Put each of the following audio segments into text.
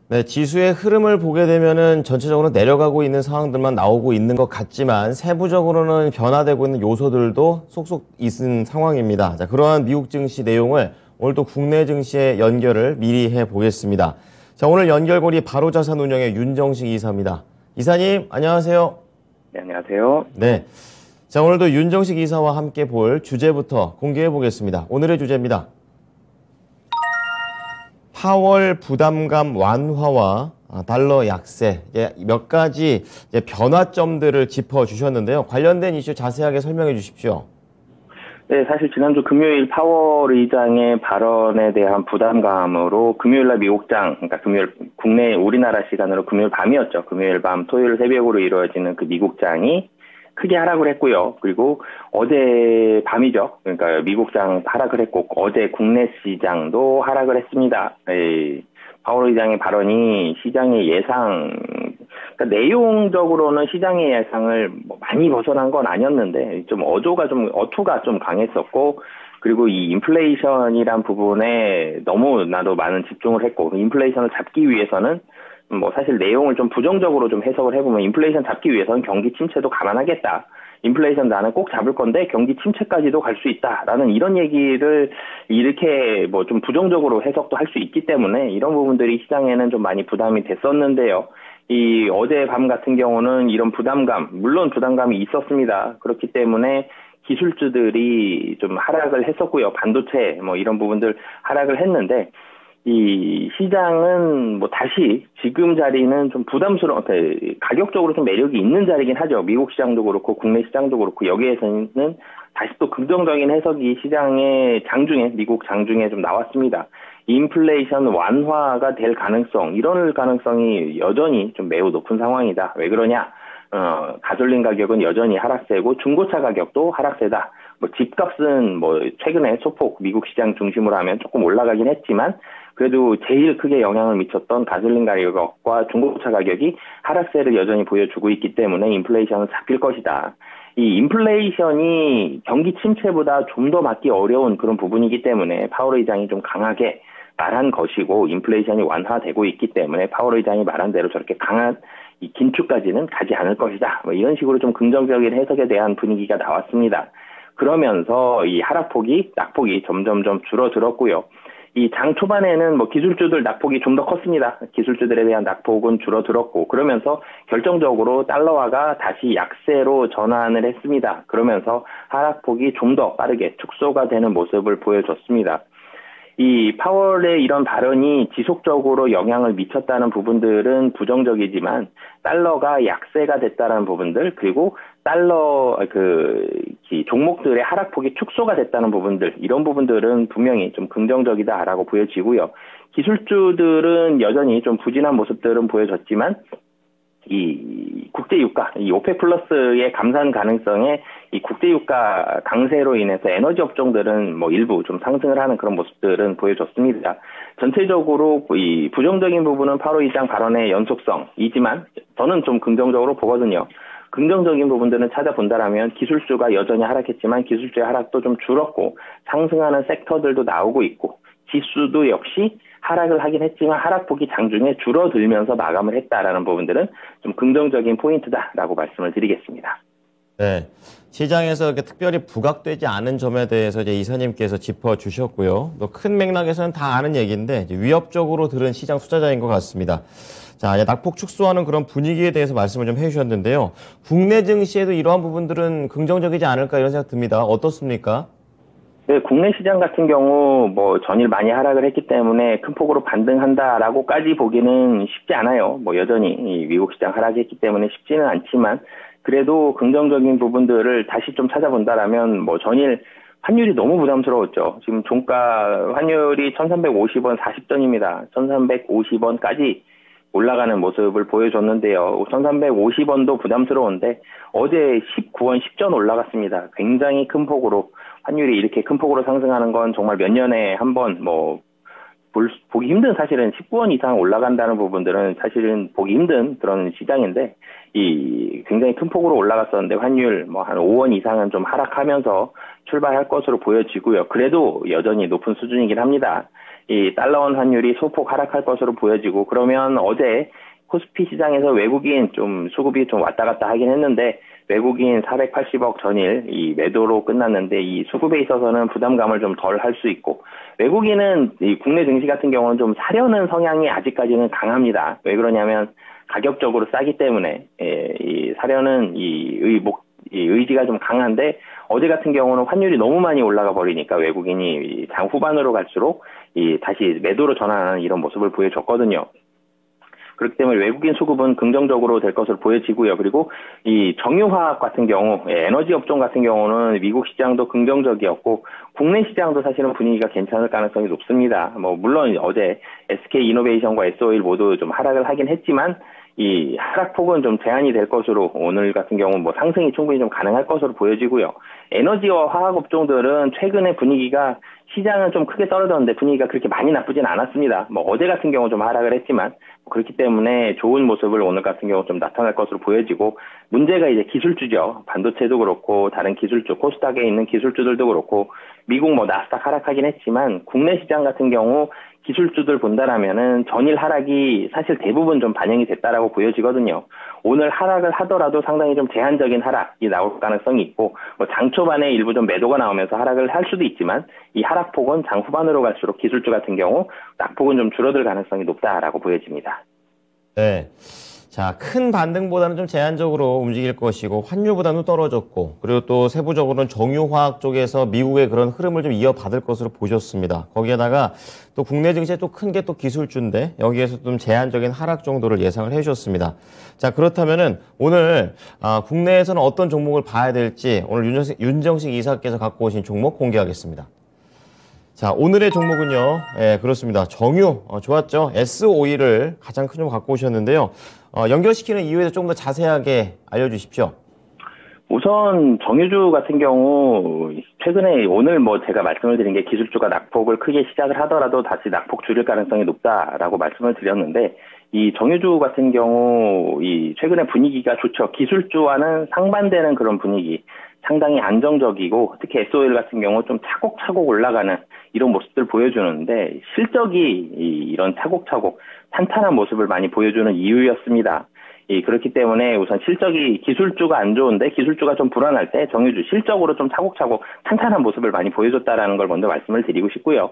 네, 지수의 흐름을 보게 되면은 전체적으로 내려가고 있는 상황들만 나오고 있는 것 같지만 세부적으로는 변화되고 있는 요소들도 속속 있는 상황입니다. 자, 그러한 미국 증시 내용을 오늘 또 국내 증시의 연결을 미리 해보겠습니다. 자, 오늘 연결고리 바로자산운용의 윤정식 이사입니다. 이사님, 안녕하세요. 네, 안녕하세요. 네. 자, 오늘도 윤정식 이사와 함께 볼 주제부터 공개해 보겠습니다. 오늘의 주제입니다. 파월 부담감 완화와 달러 약세, 몇 가지 변화점들을 짚어주셨는데요. 관련된 이슈 자세하게 설명해 주십시오. 네, 사실 지난주 금요일 파월 의장의 발언에 대한 부담감으로 금요일날 미국장, 그러니까 금요일 국내 우리나라 시간으로 금요일 밤이었죠. 금요일 밤, 토요일 새벽으로 이루어지는 그 미국장이 크게 하락을 했고요. 그리고 어제 밤이죠. 그러니까 미국장 하락을 했고 어제 국내 시장도 하락을 했습니다. 파월 의장의 발언이 시장의 예상, 그러니까 내용적으로는 시장의 예상을 많이 벗어난 건 아니었는데 좀 어투가 좀 강했었고, 그리고 이 인플레이션이란 부분에 너무나도 많은 집중을 했고, 인플레이션을 잡기 위해서는 사실 내용을 좀 부정적으로 좀 해석을 해보면 인플레이션 잡기 위해서는 경기 침체도 감안하겠다. 인플레이션 나는 꼭 잡을 건데 경기 침체까지도 갈 수 있다라는 이런 얘기를 이렇게 좀 부정적으로 해석도 할 수 있기 때문에 이런 부분들이 시장에는 좀 많이 부담이 됐었는데요. 이 어젯밤 같은 경우는 이런 물론 부담감이 있었습니다. 그렇기 때문에 기술주들이 좀 하락을 했었고요. 반도체 이런 부분들 하락을 했는데, 이 시장은 다시 지금 자리는 좀 가격적으로 좀 매력이 있는 자리긴 하죠. 미국 시장도 그렇고 국내 시장도 그렇고 여기에서는 다시 또 긍정적인 해석이 시장의 미국 장중에 좀 나왔습니다. 인플레이션 완화가 될 가능성, 이럴 가능성이 여전히 좀 매우 높은 상황이다. 왜 그러냐? 가솔린 가격은 여전히 하락세고 중고차 가격도 하락세다. 집값은 최근에 소폭 미국 시장 중심으로 하면 조금 올라가긴 했지만 그래도 제일 크게 영향을 미쳤던 가솔린 가격과 중고차 가격이 하락세를 여전히 보여주고 있기 때문에 인플레이션은 잡힐 것이다. 이 인플레이션이 경기 침체보다 좀 더 막기 어려운 그런 부분이기 때문에 파월 의장이 좀 강하게 말한 것이고, 인플레이션이 완화되고 있기 때문에 파월 의장이 말한 대로 저렇게 강한 이 긴축까지는 가지 않을 것이다. 이런 식으로 좀 긍정적인 해석에 대한 분위기가 나왔습니다. 그러면서 이 낙폭이 점점점 줄어들었고요. 이 장 초반에는 기술주들 낙폭이 좀 더 컸습니다. 기술주들에 대한 낙폭은 줄어들었고, 그러면서 결정적으로 달러화가 다시 약세로 전환을 했습니다. 그러면서 하락폭이 좀 더 빠르게 축소가 되는 모습을 보여줬습니다. 이 파월의 이런 발언이 지속적으로 영향을 미쳤다는 부분들은 부정적이지만, 달러가 약세가 됐다는 부분들, 그리고 종목들의 하락폭이 축소가 됐다는 부분들, 이런 부분들은 분명히 좀 긍정적이다라고 보여지고요. 기술주들은 여전히 좀 부진한 모습들은 보여졌지만, 이 국제유가, 이 오펙 플러스의 감산 가능성에 이 국제유가 강세로 인해서 에너지 업종들은 일부 좀 상승을 하는 그런 모습들은 보여줬습니다. 전체적으로 이 부정적인 부분은 파월 의장 발언의 연속성이지만 저는 좀 긍정적으로 보거든요. 긍정적인 부분들은 찾아본다라면 기술주가 여전히 하락했지만 기술주의 하락도 좀 줄었고 상승하는 섹터들도 나오고 있고, 지수도 역시 하락을 하긴 했지만 하락폭이 장중에 줄어들면서 마감을 했다라는 부분들은 좀 긍정적인 포인트다라고 말씀을 드리겠습니다. 네, 시장에서 특별히 부각되지 않은 점에 대해서 이사님께서 짚어주셨고요. 또 큰 맥락에서는 다 아는 얘기인데 위협적으로 들은 시장 투자자인 것 같습니다. 자, 낙폭 축소하는 그런 분위기에 대해서 말씀을 좀 해주셨는데요. 국내 증시에도 이러한 부분들은 긍정적이지 않을까 이런 생각 듭니다. 어떻습니까? 네, 국내 시장 같은 경우 전일 많이 하락을 했기 때문에 큰 폭으로 반등한다라고까지 보기는 쉽지 않아요. 여전히 이 미국 시장 하락했기 때문에 쉽지는 않지만 그래도 긍정적인 부분들을 다시 좀 찾아본다라면 전일 환율이 너무 부담스러웠죠. 지금 종가 환율이 1350원 40전입니다. 1350원까지 올라가는 모습을 보여줬는데요. 1350원도 부담스러운데 어제 19원 10전 올라갔습니다. 굉장히 큰 폭으로, 환율이 이렇게 큰 폭으로 상승하는 건 정말 몇 년에 한 번 보기 힘든 사실은 19원 이상 올라간다는 부분들은 사실은 보기 힘든 그런 시장인데 굉장히 큰 폭으로 올라갔었는데 환율 뭐 한 5원 이상은 좀 하락하면서 출발할 것으로 보여지고요. 그래도 여전히 높은 수준이긴 합니다. 이 달러원 환율이 소폭 하락할 것으로 보여지고 그러면 어제 코스피 시장에서 외국인 좀 수급이 좀 왔다 갔다 하긴 했는데 외국인 480억 전일 이 매도로 끝났는데 이 수급에 있어서는 부담감을 좀 덜 할 수 있고 외국인은 이 국내 증시 같은 경우는 좀 사려는 성향이 아직까지는 강합니다. 왜 그러냐면 가격적으로 싸기 때문에 이 사려는 이 의지가 좀 강한데 어제 같은 경우는 환율이 너무 많이 올라가 버리니까 외국인이 장 후반으로 갈수록 다시 매도로 전환하는 이런 모습을 보여줬거든요. 그렇기 때문에 외국인 수급은 긍정적으로 될 것으로 보여지고요. 그리고 이 정유화학 같은 경우, 에너지 업종 같은 경우는 미국 시장도 긍정적이었고 국내 시장도 사실은 분위기가 괜찮을 가능성이 높습니다. 뭐 물론 어제 SK 이노베이션과 S-오일 모두 좀 하락을 하긴 했지만 이 하락폭은 좀 제한이 될 것으로 오늘 같은 경우 뭐 상승이 충분히 좀 가능할 것으로 보여지고요. 에너지와 화학 업종들은 최근에 분위기가 시장은 좀 크게 떨어졌는데 분위기가 그렇게 많이 나쁘진 않았습니다. 뭐 어제 같은 경우 좀 하락을 했지만 그렇기 때문에 좋은 모습을 오늘 같은 경우 좀 나타날 것으로 보여지고 문제가 이제 기술주죠. 반도체도 그렇고 다른 기술주 코스닥에 있는 기술주들도 그렇고 미국 뭐 나스닥 하락하긴 했지만 국내 시장 같은 경우 기술주들 본다라면은 전일 하락이 사실 대부분 좀 반영이 됐다라고 보여지거든요. 오늘 하락을 하더라도 상당히 좀 제한적인 하락이 나올 가능성이 있고 뭐 장 초반에 일부 좀 매도가 나오면서 하락을 할 수도 있지만 이 하락폭은 장 후반으로 갈수록 기술주 같은 경우 낙폭은 좀 줄어들 가능성이 높다라고 보여집니다. 네. 자, 큰 반등보다는 좀 제한적으로 움직일 것이고 환율보다는 떨어졌고 그리고 또 세부적으로는 정유화학 쪽에서 미국의 그런 흐름을 좀 이어받을 것으로 보셨습니다. 거기에다가 또 국내 증시에 또 큰 게 또 기술주인데 여기에서 좀 제한적인 하락 정도를 예상을 해주셨습니다. 자, 그렇다면은 오늘 국내에서는 어떤 종목을 봐야 될지 오늘 윤정식 이사께서 갖고 오신 종목 공개하겠습니다. 자, 오늘의 종목은요. 그렇습니다. 정유, 좋았죠? S-오일을 가장 큰 종목 갖고 오셨는데요. 연결시키는 이유에 대해서 조금 더 자세하게 알려주십시오. 우선 정유주 같은 경우 최근에 오늘 뭐 제가 말씀을 드린 게 기술주가 낙폭을 크게 시작을 하더라도 다시 낙폭 줄일 가능성이 높다라고 말씀을 드렸는데 이 정유주 같은 경우 이 최근에 분위기가 좋죠. 기술주와는 상반되는 그런 분위기. 상당히 안정적이고 특히 S-오일 같은 경우 좀 차곡차곡 올라가는 이런 모습들 보여주는데 실적이 이런 차곡차곡 탄탄한 모습을 많이 보여주는 이유였습니다. 그렇기 때문에 우선 실적이 기술주가 안 좋은데 기술주가 좀 불안할 때 정유주 실적으로 좀 차곡차곡 탄탄한 모습을 많이 보여줬다라는 걸 먼저 말씀을 드리고 싶고요.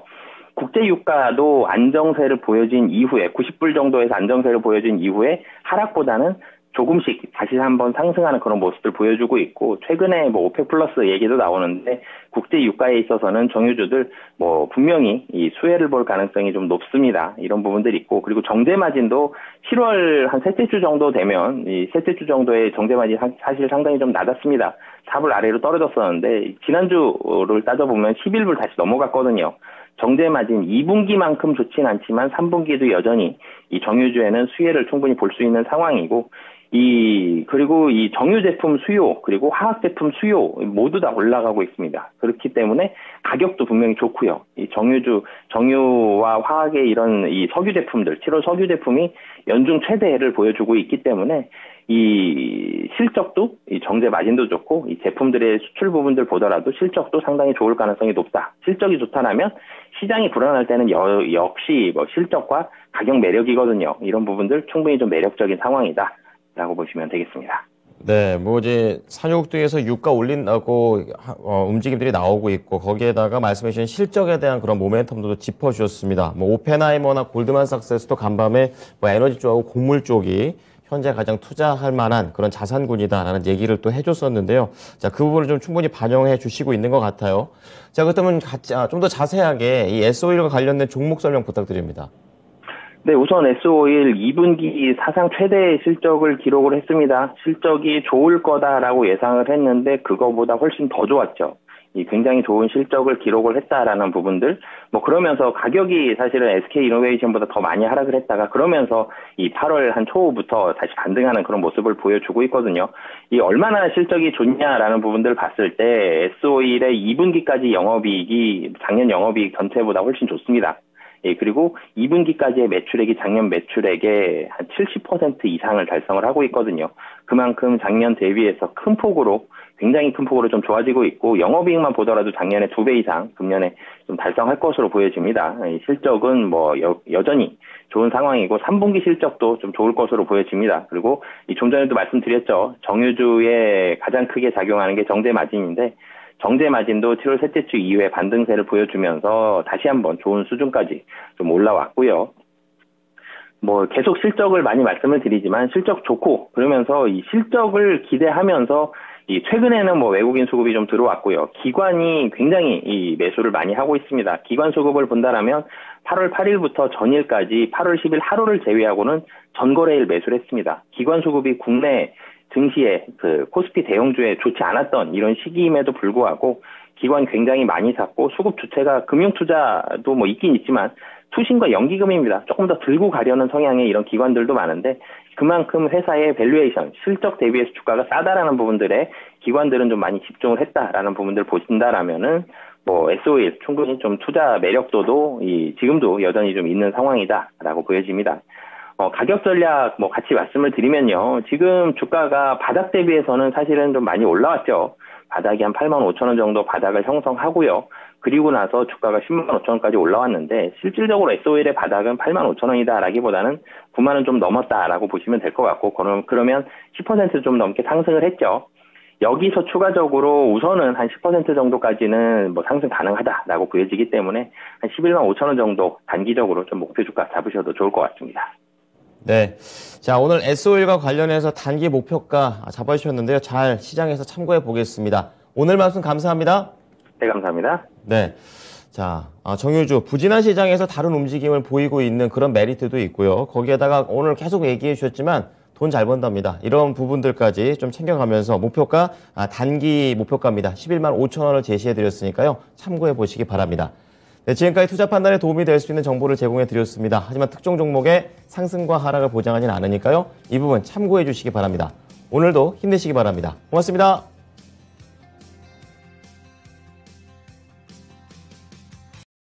국제유가도 안정세를 보여진 이후에 90불 정도에서 안정세를 보여준 이후에 하락보다는 조금씩 다시 한번 상승하는 그런 모습을 보여주고 있고 최근에 뭐 오펙 플러스 얘기도 나오는데 국제 유가에 있어서는 정유주들 뭐 분명히 이 수혜를 볼 가능성이 좀 높습니다. 이런 부분들이 있고 그리고 정제 마진도 7월 한 셋째 주 정도 되면 이 셋째 주 정도의 정제 마진 사실 상당히 좀 낮았습니다. 4불 아래로 떨어졌었는데 지난주를 따져보면 11불 다시 넘어갔거든요. 정제 마진 2분기만큼 좋진 않지만 3분기도 여전히 이 정유주에는 수혜를 충분히 볼 수 있는 상황이고 그리고 이 정유 제품 수요, 그리고 화학 제품 수요 모두 다 올라가고 있습니다. 그렇기 때문에 가격도 분명히 좋고요. 이 정유와 화학의 이런 이 석유 제품들, 7월 석유 제품이 연중 최대를 보여주고 있기 때문에 이 실적도, 이 정제 마진도 좋고, 이 제품들의 수출 부분들 보더라도 실적도 상당히 좋을 가능성이 높다. 실적이 좋다라면 시장이 불안할 때는 역시 뭐 실적과 가격 매력이거든요. 이런 부분들 충분히 좀 매력적인 상황이다. 라고 보시면 되겠습니다. 네, 뭐 이제 산유국등에서 유가 올린다고 움직임들이 나오고 있고 거기에다가 말씀해주신 실적에 대한 그런 모멘텀도 짚어주셨습니다. 뭐 오펜하이머나 골드만삭스에서도 간밤에 뭐 에너지 쪽하고 곡물 쪽이 현재 가장 투자할 만한 그런 자산군이다라는 얘기를 또 해줬었는데요. 자, 그 부분을 좀 충분히 반영해 주시고 있는 것 같아요. 자, 그렇다면 좀 더 자세하게 이 S-오일과 관련된 종목 설명 부탁드립니다. 네, 우선 S-오일 2분기 사상 최대의 실적을 기록을 했습니다. 실적이 좋을 거다라고 예상을 했는데 그거보다 훨씬 더 좋았죠. 굉장히 좋은 실적을 기록을 했다라는 부분들, 뭐 그러면서 가격이 사실은 SK 이노베이션보다 더 많이 하락을 했다가 그러면서 이 8월 한 초부터 다시 반등하는 그런 모습을 보여주고 있거든요. 얼마나 실적이 좋냐라는 부분들을 봤을 때 S-오일의 2분기까지 영업이익이 작년 영업이익 전체보다 훨씬 좋습니다. 예, 그리고 2분기까지의 매출액이 작년 매출액의 한 70% 이상을 달성을 하고 있거든요. 그만큼 작년 대비해서 굉장히 큰 폭으로 좀 좋아지고 있고, 영업이익만 보더라도 작년에 2배 이상 금년에 좀 달성할 것으로 보여집니다. 실적은 여전히 좋은 상황이고 3분기 실적도 좀 좋을 것으로 보여집니다. 그리고 좀 전에도 말씀드렸죠. 정유주에 가장 크게 작용하는 게 정제 마진인데, 정제 마진도 7월 셋째 주 이후에 반등세를 보여주면서 다시 한번 좋은 수준까지 좀 올라왔고요. 계속 실적을 많이 말씀을 드리지만 실적 좋고, 그러면서 이 실적을 기대하면서 최근에는 외국인 수급이 좀 들어왔고요. 기관이 굉장히 이 매수를 많이 하고 있습니다. 기관 수급을 본다라면 8월 8일부터 전일까지 8월 10일 하루를 제외하고는 전거래일 매수를 했습니다. 기관 수급이 국내 증시에 코스피 대형주에 좋지 않았던 이런 시기임에도 불구하고 기관 굉장히 많이 샀고, 수급 주체가 금융투자도 있긴 있지만 투신과 연기금입니다. 조금 더 들고 가려는 성향의 이런 기관들도 많은데, 그만큼 회사의 밸류에이션, 실적 대비해서 주가가 싸다라는 부분들에 기관들은 좀 많이 집중을 했다라는 부분들을 보신다라면은 SO일 충분히 좀 투자 매력도도 지금도 여전히 좀 있는 상황이다라고 보여집니다. 가격 전략 같이 말씀을 드리면요. 지금 주가가 바닥 대비해서는 사실은 좀 많이 올라왔죠. 바닥이 한 85,000원 정도 바닥을 형성하고요. 그리고 나서 주가가 105,000원까지 올라왔는데, 실질적으로 SO일의 바닥은 85,000원이다라기보다는 9만원 좀 넘었다라고 보시면 될 것 같고, 그러면 10% 좀 넘게 상승을 했죠. 여기서 추가적으로 우선은 한 10% 정도까지는 상승 가능하다라고 보여지기 때문에 한 115,000원 정도 단기적으로 좀 목표 주가 잡으셔도 좋을 것 같습니다. 네. 자, 오늘 SO일과 관련해서 단기 목표가 잡아주셨는데요. 잘 시장에서 참고해 보겠습니다. 오늘 말씀 감사합니다. 네, 감사합니다. 네. 자, 정유주, 부진한 시장에서 다른 움직임을 보이고 있는 그런 메리트도 있고요. 거기에다가 오늘 계속 얘기해 주셨지만 돈 잘 번답니다. 이런 부분들까지 좀 챙겨가면서 목표가, 단기 목표가입니다. 11만 5천 원을 제시해 드렸으니까요. 참고해 보시기 바랍니다. 네, 지금까지 투자 판단에 도움이 될 수 있는 정보를 제공해 드렸습니다. 하지만 특정 종목의 상승과 하락을 보장하지는 않으니까요. 이 부분 참고해 주시기 바랍니다. 오늘도 힘내시기 바랍니다. 고맙습니다.